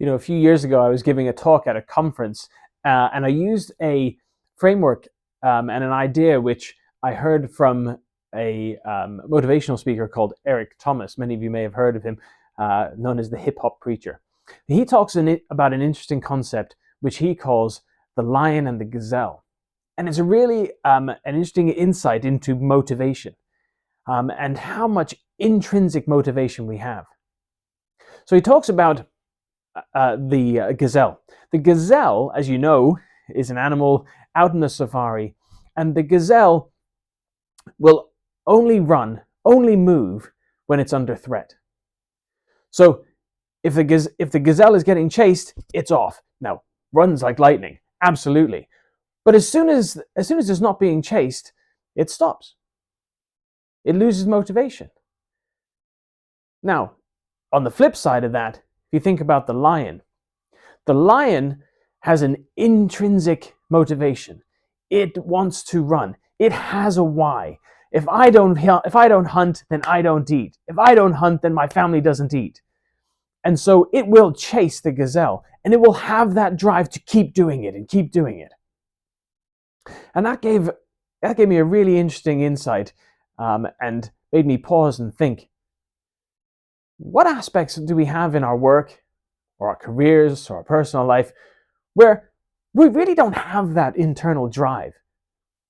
A few years ago, I was giving a talk at a conference, and I used a framework and an idea which I heard from a motivational speaker called Eric Thomas. Many of you may have heard of him, known as the Hiphop Preacher. He talks about an interesting concept which he calls the lion and the gazelle. And it's a really an interesting insight into motivation and how much intrinsic motivation we have. So he talks about the gazelle. The gazelle, as you know, is an animal out in the safari, and the gazelle will only run, only move when it's under threat. So if the gazelle is getting chased, it's off. Now, runs like lightning, absolutely. But as soon as it's not being chased, it stops. It loses motivation. Now, on the flip side of that, if you think about the lion has an intrinsic motivation. It wants to run. It has a why. If I don't hunt, then I don't eat. If I don't hunt, then my family doesn't eat. And so it will chase the gazelle, and it will have that drive to keep doing it and keep doing it. And that gave me a really interesting insight and made me pause and think, what aspects do we have in our work or our careers or our personal life where we really don't have that internal drive?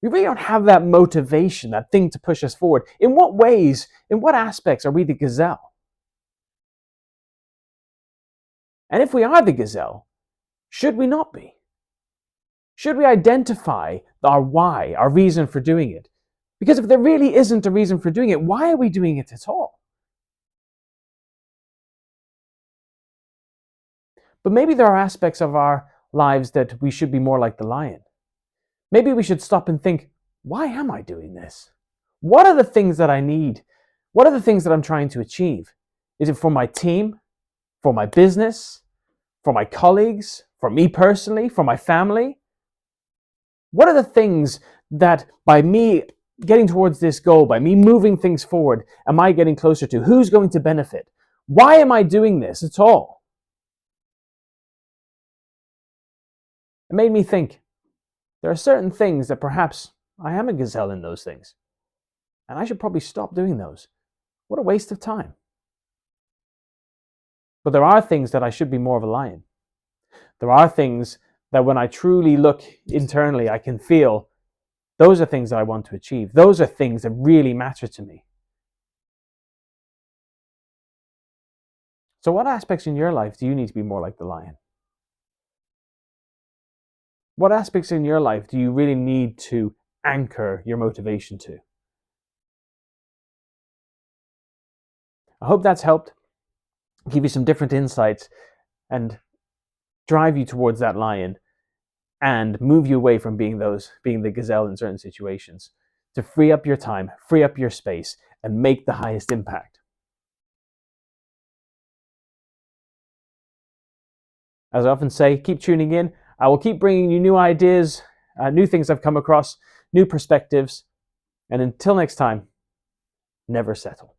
We really don't have that motivation, that thing to push us forward. In what ways, in what aspects are we the gazelle? And if we are the gazelle, should we not be? Should we identify our why, our reason for doing it? Because if there really isn't a reason for doing it, why are we doing it at all? But maybe there are aspects of our lives that we should be more like the lion. Maybe we should stop and think, why am I doing this? What are the things that I need? What are the things that I'm trying to achieve? Is it for my team? For my business? For my colleagues? For me personally? For my family? What are the things that by me getting towards this goal, by me moving things forward, am I getting closer to? Who's going to benefit? Why am I doing this at all? It made me think, there are certain things that perhaps I am a gazelle in those things. And I should probably stop doing those. What a waste of time. But there are things that I should be more of a lion. There are things that when I truly look internally, I can feel those are things that I want to achieve. Those are things that really matter to me. So what aspects in your life do you need to be more like the lion? What aspects in your life do you really need to anchor your motivation to? I hope that's helped, give you some different insights, and drive you towards that lion and move you away from being the gazelle in certain situations, to free up your time, free up your space, and make the highest impact. As I often say, keep tuning in. I will keep bringing you new ideas, new things I've come across, new perspectives. And until next time, never settle.